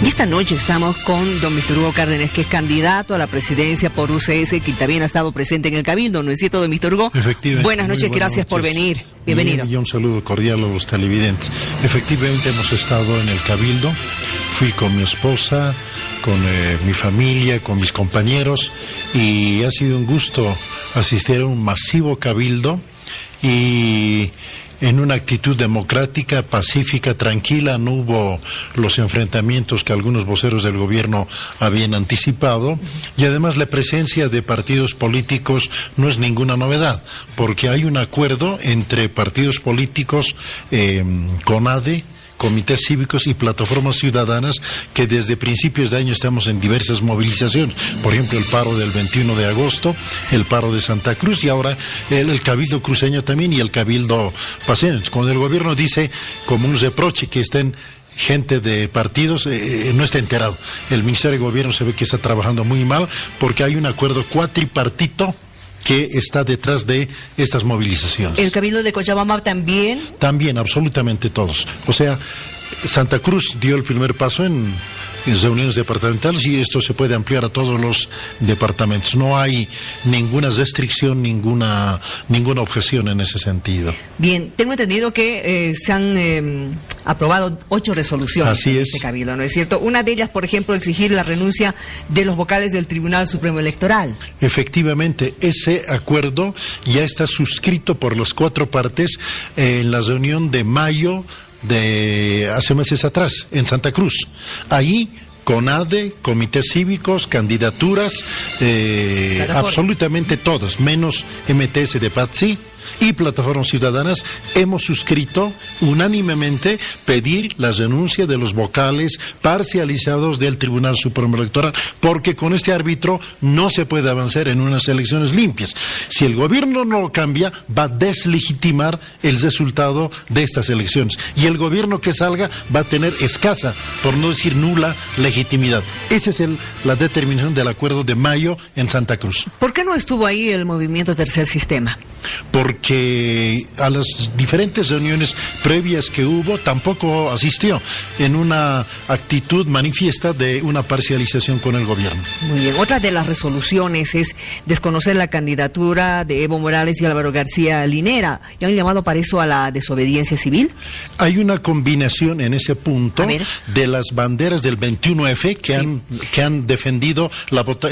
Y esta noche estamos con don Mr. Hugo Cárdenas, que es candidato a la presidencia por UCS, que también ha estado presente en el Cabildo, ¿no es cierto, don Mr. Hugo? Efectivamente. Buenas noches, gracias por venir. Bienvenido. Y un saludo cordial a los televidentes. Efectivamente hemos estado en el Cabildo, fui con mi esposa, con mi familia, con mis compañeros, y ha sido un gusto asistir a un masivo Cabildo y en una actitud democrática, pacífica, tranquila. No hubo los enfrentamientos que algunos voceros del gobierno habían anticipado, y además la presencia de partidos políticos no es ninguna novedad, porque hay un acuerdo entre partidos políticos, CONADE, comités cívicos y plataformas ciudadanas, que desde principios de año estamos en diversas movilizaciones. Por ejemplo, el paro del 21 de agosto, el paro de Santa Cruz, y ahora el Cabildo cruceño también y el Cabildo paseño. Cuando el gobierno dice, como un reproche, que estén gente de partidos, no está enterado. El Ministerio de Gobierno se ve que está trabajando muy mal, porque hay un acuerdo cuatripartito que está detrás de estas movilizaciones. ¿El Cabildo de Cochabamba también? También, absolutamente todos. O sea, Santa Cruz dio el primer paso en reuniones departamentales, y esto se puede ampliar a todos los departamentos. No hay ninguna restricción, ninguna objeción en ese sentido. Bien, tengo entendido que se han aprobado 8 resoluciones en este Cabildo, ¿no es cierto? Una de ellas, por ejemplo, exigir la renuncia de los vocales del Tribunal Supremo Electoral. Efectivamente, ese acuerdo ya está suscrito por las 4 partes en la reunión de mayo de hace meses atrás, en Santa Cruz. Ahí, CONADE, comités cívicos, candidaturas, absolutamente todas, menos MTS de PATSI y plataformas ciudadanas, hemos suscrito unánimemente pedir la renuncia de los vocales parcializados del Tribunal Supremo Electoral, porque con este árbitro no se puede avanzar en unas elecciones limpias. Si el gobierno no lo cambia, va a deslegitimar el resultado de estas elecciones, y el gobierno que salga va a tener escasa, por no decir nula, legitimidad. Esa es la determinación del acuerdo de mayo en Santa Cruz. ¿Por qué no estuvo ahí el movimiento Tercer Sistema? Porque a las diferentes reuniones previas que hubo tampoco asistió, en una actitud manifiesta de una parcialización con el gobierno. Muy bien. Otra de las resoluciones es desconocer la candidatura de Evo Morales y Álvaro García Linera. ¿Y han llamado para eso a la desobediencia civil? Hay una combinación en ese punto de las banderas del 21F que han defendido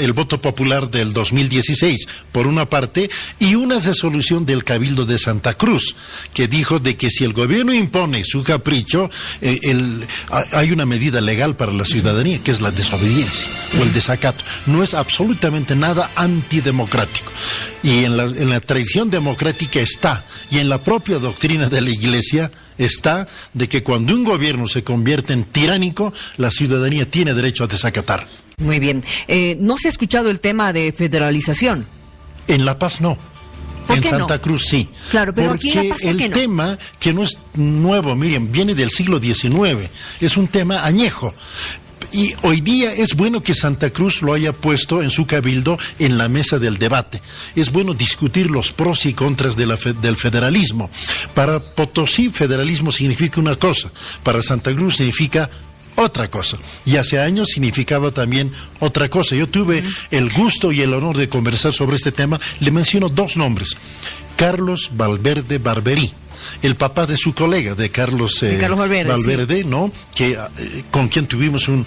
el voto popular del 2016, por una parte, y una resolución del Cabildo de Santa Cruz, que dijo de que si el gobierno impone su capricho, hay una medida legal para la ciudadanía, que es la desobediencia o el desacato. No es absolutamente nada antidemocrático. Y en la tradición democrática está, y en la propia doctrina de la Iglesia está, de que cuando un gobierno se convierte en tiránico, la ciudadanía tiene derecho a desacatar. Muy bien. ¿No se ha escuchado el tema de federalización? En La Paz no. En Santa Cruz sí. Claro, pero porque aquí en La Paz, ¿por qué no? El tema, que no es nuevo, miren, viene del siglo XIX, es un tema añejo. Y hoy día es bueno que Santa Cruz lo haya puesto en su cabildo en la mesa del debate. Es bueno discutir los pros y contras del federalismo. Para Potosí, federalismo significa una cosa, para Santa Cruz significa otra cosa, y hace años significaba también otra cosa. Yo tuve el gusto y el honor de conversar sobre este tema. Le menciono 2 nombres: Carlos Valverde Barberí, el papá de su colega, de Carlos Valverde, sí, ¿no? Con quien tuvimos un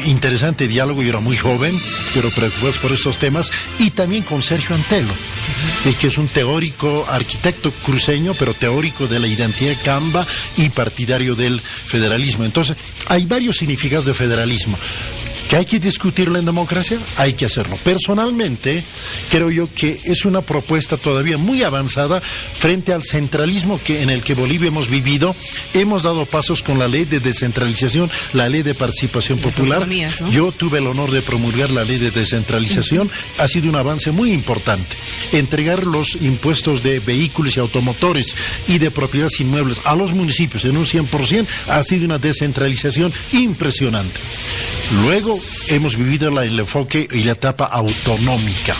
interesante diálogo. Yo era muy joven, pero preocupado por estos temas, y también con Sergio Antelo, que es un teórico, arquitecto cruceño, pero teórico de la identidad camba y partidario del federalismo. Entonces, hay varios significados de federalismo. ¿Que hay que discutirlo en democracia? Hay que hacerlo. Personalmente, creo yo que es una propuesta todavía muy avanzada frente al centralismo en el que Bolivia hemos vivido. Hemos dado pasos con la ley de descentralización, la ley de participación popular. ¿No? Yo tuve el honor de promulgar la ley de descentralización. Ha sido un avance muy importante. Entregar los impuestos de vehículos y automotores y de propiedades inmuebles a los municipios en un 100% ha sido una descentralización impresionante. Luego hemos vivido el enfoque y la etapa autonómica.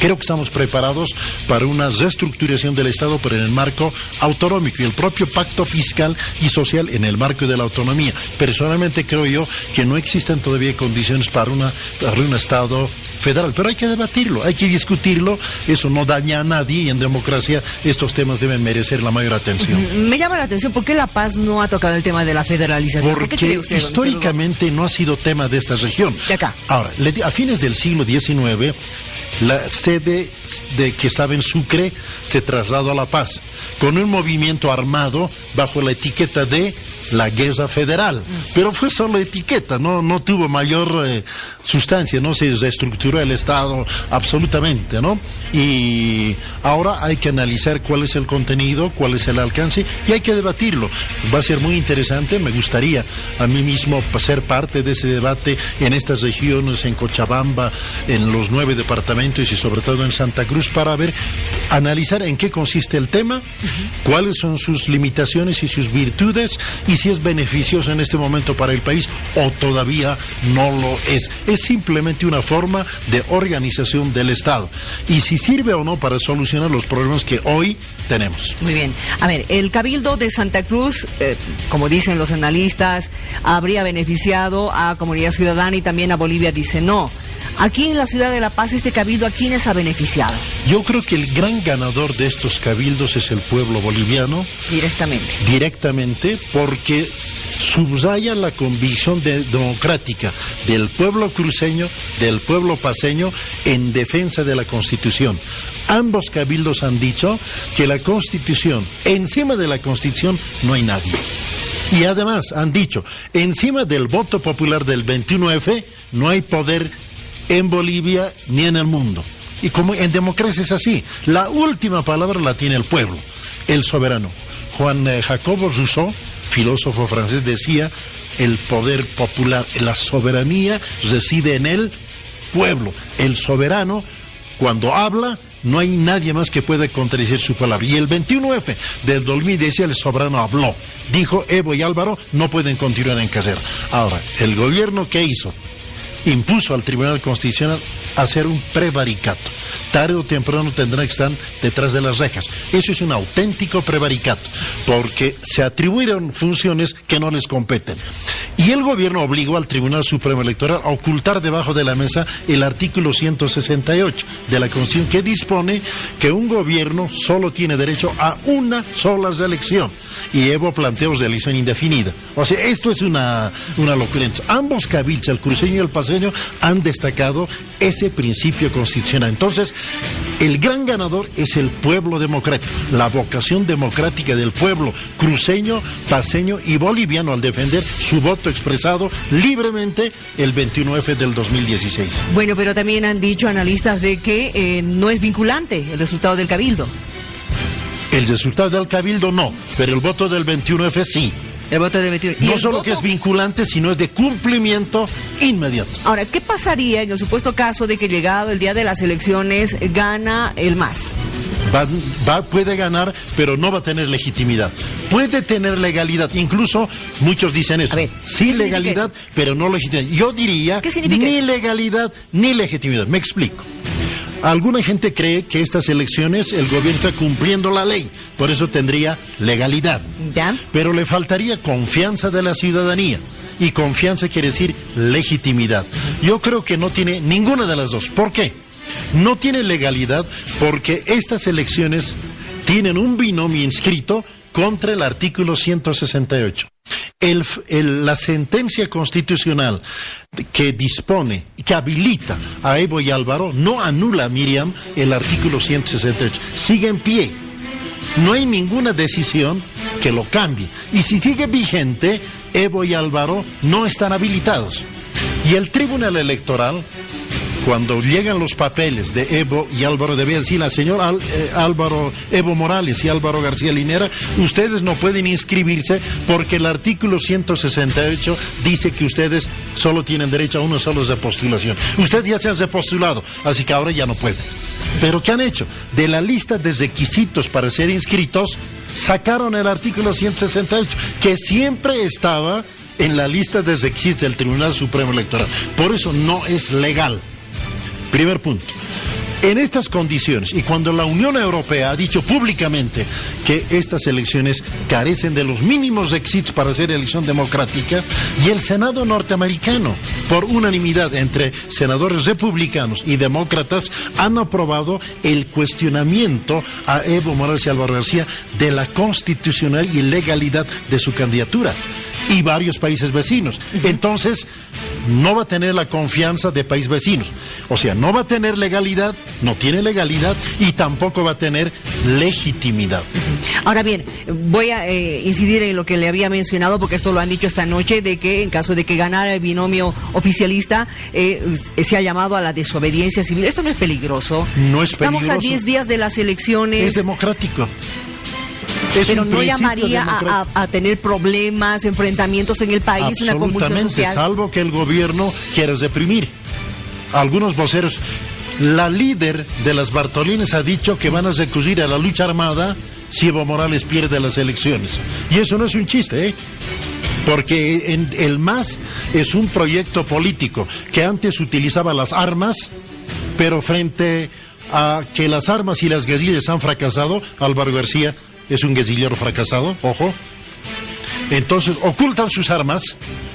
Creo que estamos preparados para una reestructuración del Estado, pero en el marco autonómico y el propio pacto fiscal y social en el marco de la autonomía. Personalmente creo yo que no existen todavía condiciones para un Estado federal, pero hay que debatirlo, hay que discutirlo, eso no daña a nadie y en democracia estos temas deben merecer la mayor atención. Me llama la atención, ¿por qué La Paz no ha tocado el tema de la federalización? Porque históricamente no ha sido tema de esta región. De acá. Ahora, a fines del siglo XIX, la sede que estaba en Sucre se trasladó a La Paz, con un movimiento armado bajo la etiqueta de la guerra federal, pero fue solo etiqueta, no tuvo mayor sustancia, no se reestructuró el Estado absolutamente, ¿no? Y ahora hay que analizar cuál es el contenido, cuál es el alcance y hay que debatirlo. Va a ser muy interesante, me gustaría a mí mismo ser parte de ese debate en estas regiones, en Cochabamba, en los 9 departamentos y sobre todo en Santa Cruz, para analizar en qué consiste el tema, cuáles son sus limitaciones y sus virtudes, y si es beneficioso en este momento para el país o todavía no lo es. Es simplemente una forma de organización del Estado. Y si sirve o no para solucionar los problemas que hoy tenemos. Muy bien. A ver, el Cabildo de Santa Cruz, como dicen los analistas, habría beneficiado a Comunidad Ciudadana y también a Bolivia dice no. Aquí en la ciudad de La Paz, este cabildo, ¿a quiénes ha beneficiado? Yo creo que el gran ganador de estos cabildos es el pueblo boliviano. Directamente, porque subraya la convicción democrática del pueblo cruceño, del pueblo paceño, en defensa de la Constitución. Ambos cabildos han dicho que la Constitución, encima de la Constitución, no hay nadie. Y además han dicho, encima del voto popular del 21F, no hay poder en Bolivia ni en el mundo. Y como en democracia es así, la última palabra la tiene el pueblo, el soberano. Juan Jacobo Rousseau, filósofo francés, decía, el poder popular, la soberanía reside en el pueblo. El soberano, cuando habla, no hay nadie más que pueda contradecir su palabra. Y el 21F del 2000 decía, el soberano habló. Dijo, Evo y Álvaro no pueden continuar en casera. Ahora, el gobierno, ¿qué hizo? Impuso al Tribunal Constitucional hacer un prevaricato. Tarde o temprano tendrán que estar detrás de las rejas. Eso es un auténtico prevaricato, porque se atribuyeron funciones que no les competen. Y el gobierno obligó al Tribunal Supremo Electoral a ocultar debajo de la mesa el artículo 168 de la Constitución, que dispone que un gobierno solo tiene derecho a una sola reelección. Y Evo planteó reelección indefinida. O sea, esto es una locura. Entonces, ambos cabildos, el cruceño y el paceño, han destacado ese principio constitucional. Entonces, el gran ganador es el pueblo democrático, la vocación democrática del pueblo cruceño, paceño y boliviano al defender su voto expresado libremente el 21F del 2016. Bueno, pero también han dicho analistas de que no es vinculante el resultado del cabildo. El resultado del cabildo no, pero el voto del 21F sí. El voto del 21. No solo que es vinculante, sino es de cumplimiento inmediato. Ahora, ¿qué pasaría en el supuesto caso de que llegado el día de las elecciones gana el MAS? Puede ganar, pero no va a tener legitimidad. Puede tener legalidad, incluso muchos dicen eso. Sí legalidad, pero no legitimidad. Yo diría, ni legalidad ni legitimidad. Me explico. Alguna gente cree que estas elecciones el gobierno está cumpliendo la ley, por eso tendría legalidad. ¿Ya? Pero le faltaría confianza de la ciudadanía, y confianza quiere decir legitimidad. Yo creo que no tiene ninguna de las dos. ¿Por qué? No tiene legalidad porque estas elecciones tienen un binomio inscrito contra el artículo 168. La sentencia constitucional que dispone, que habilita a Evo y Álvaro, no anula, Miriam, el artículo 168. Sigue en pie. No hay ninguna decisión que lo cambie. Y si sigue vigente, Evo y Álvaro no están habilitados. Y el Tribunal Electoral, cuando llegan los papeles de Evo y Álvaro, debe decir al señor Evo Morales y Álvaro García Linera, ustedes no pueden inscribirse porque el artículo 168 dice que ustedes solo tienen derecho a una sola repostulación. Ustedes ya se han repostulado, así que ahora ya no pueden. ¿Pero qué han hecho? De la lista de requisitos para ser inscritos, sacaron el artículo 168, que siempre estaba en la lista de requisitos del Tribunal Supremo Electoral. Por eso no es legal. Primer punto. En estas condiciones, y cuando la Unión Europea ha dicho públicamente que estas elecciones carecen de los mínimos requisitos para ser elección democrática, y el Senado norteamericano, por unanimidad entre senadores republicanos y demócratas, han aprobado el cuestionamiento a Evo Morales y Álvaro García de la constitucionalidad y legalidad de su candidatura, y varios países vecinos. Entonces, no va a tener la confianza de países vecinos. O sea, no va a tener legalidad, no tiene legalidad y tampoco va a tener legitimidad. Ahora bien, voy a incidir en lo que le había mencionado, porque esto lo han dicho esta noche, de que en caso de que ganara el binomio oficialista, se ha llamado a la desobediencia civil. ¿Esto no es peligroso? No es peligroso. Estamos a 10 días de las elecciones. Es democrático. Pero no llamaría a tener problemas, enfrentamientos en el país, una convulsión social. Salvo que el gobierno quiera reprimir. Algunos voceros, la líder de las Bartolinas ha dicho que van a recurrir a la lucha armada si Evo Morales pierde las elecciones. Y eso no es un chiste, ¿eh? Porque el MAS es un proyecto político que antes utilizaba las armas, pero frente a que las armas y las guerrillas han fracasado, Álvaro García es un guerrillero fracasado, ojo. Entonces ocultan sus armas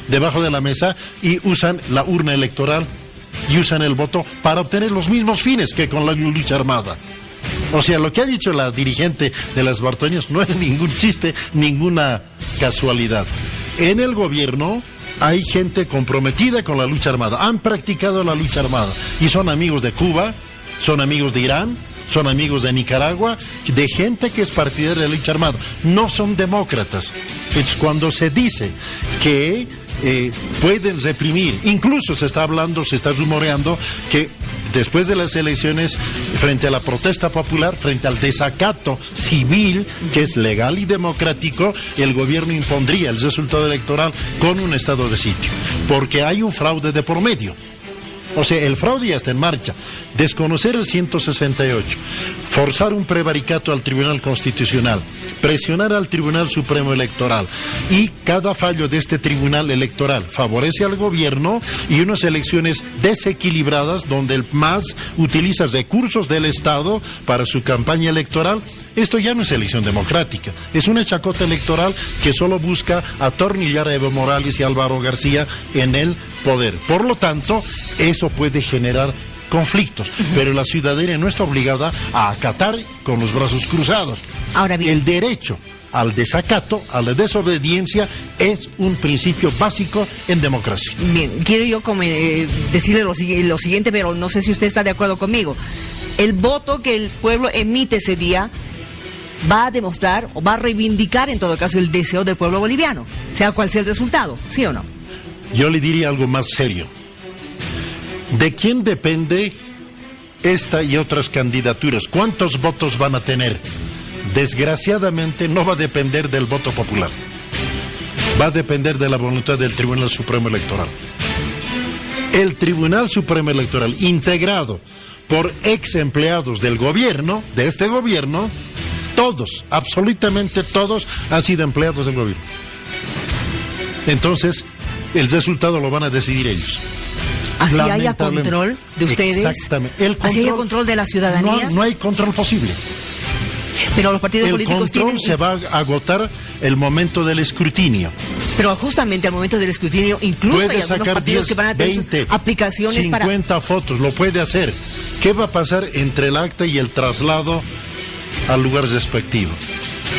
debajo de la mesa y usan la urna electoral y usan el voto para obtener los mismos fines que con la lucha armada. O sea, lo que ha dicho la dirigente de las Bartolinas no es ningún chiste, ninguna casualidad. En el gobierno hay gente comprometida con la lucha armada, han practicado la lucha armada y son amigos de Cuba, son amigos de Irán, son amigos de Nicaragua, de gente que es partidaria de la lucha armada. No son demócratas. Entonces, cuando se dice que pueden reprimir, incluso se está hablando, se está rumoreando que después de las elecciones, frente a la protesta popular, frente al desacato civil, que es legal y democrático, el gobierno impondría el resultado electoral con un estado de sitio, porque hay un fraude de por medio. O sea, el fraude ya está en marcha. Desconocer el 168, forzar un prevaricato al Tribunal Constitucional, presionar al Tribunal Supremo Electoral, y cada fallo de este Tribunal Electoral favorece al gobierno y unas elecciones desequilibradas donde el MAS utiliza recursos del Estado para su campaña electoral. Esto ya no es elección democrática, es una chacota electoral que solo busca atornillar a Evo Morales y Álvaro García en el poder. Por lo tanto, eso puede generar conflictos, pero la ciudadanía no está obligada a acatar con los brazos cruzados. Ahora bien, el derecho al desacato, a la desobediencia, es un principio básico en democracia. Bien, quiero yo decirle lo siguiente, pero no sé si usted está de acuerdo conmigo. El voto que el pueblo emite ese día va a demostrar o va a reivindicar en todo caso el deseo del pueblo boliviano, sea cual sea el resultado, ¿sí o no? Yo le diría algo más serio. ¿De quién depende esta y otras candidaturas? ¿Cuántos votos van a tener? Desgraciadamente no va a depender del voto popular. Va a depender de la voluntad del Tribunal Supremo Electoral. El Tribunal Supremo Electoral, integrado por ex empleados del gobierno, de este gobierno, todos, absolutamente todos, han sido empleados del gobierno. Entonces, el resultado lo van a decidir ellos. Así haya control de ustedes. Exactamente. Así haya control de la ciudadanía. No hay control posible. Pero los partidos políticos tienen... El control se va a agotar el momento del escrutinio. Pero justamente al momento del escrutinio, incluso hay algunos partidos que van a tener 20, aplicaciones 50 fotos, lo puede hacer. ¿Qué va a pasar entre el acta y el traslado al lugar respectivo?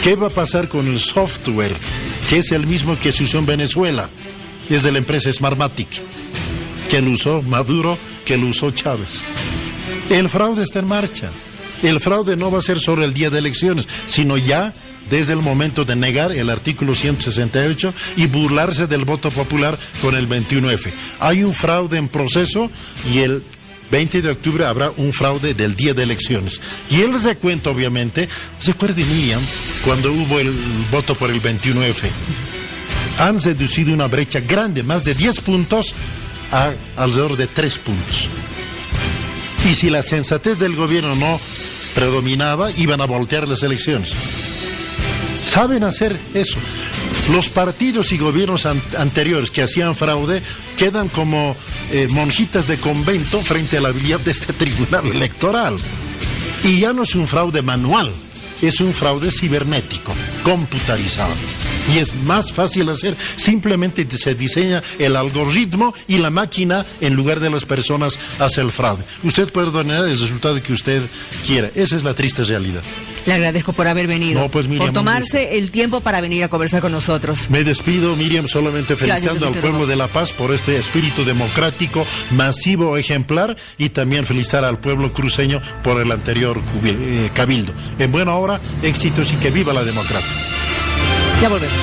¿Qué va a pasar con el software, que es el mismo que se usó en Venezuela? Es de la empresa Smartmatic, que lo usó Maduro, que lo usó Chávez. El fraude está en marcha. El fraude no va a ser sobre el día de elecciones, sino ya desde el momento de negar el artículo 168 y burlarse del voto popular con el 21F. Hay un fraude en proceso y el 20 de octubre habrá un fraude del día de elecciones. Y el recuento, obviamente, ¿se acuerda, Miriam, cuando hubo el voto por el 21F? Han reducido una brecha grande, más de 10 puntos a alrededor de 3 puntos. Y si la sensatez del gobierno no predominaba, iban a voltear las elecciones. Saben hacer eso. Los partidos y gobiernos anteriores que hacían fraude quedan como monjitas de convento frente a la habilidad de este tribunal electoral. Y ya no es un fraude manual, es un fraude cibernético, computarizado. Y es más fácil hacer, simplemente se diseña el algoritmo y la máquina en lugar de las personas hace el fraude. Usted puede ordenar el resultado que usted quiera. Esa es la triste realidad. Le agradezco por haber venido, no, pues, Miriam, por tomarse el tiempo para venir a conversar con nosotros. Me despido, Miriam, solamente felicitando al pueblo de La Paz por este espíritu democrático, masivo, ejemplar, y también felicitar al pueblo cruceño por el anterior cabildo. En buena hora, éxitos y que viva la democracia. Ya volvemos.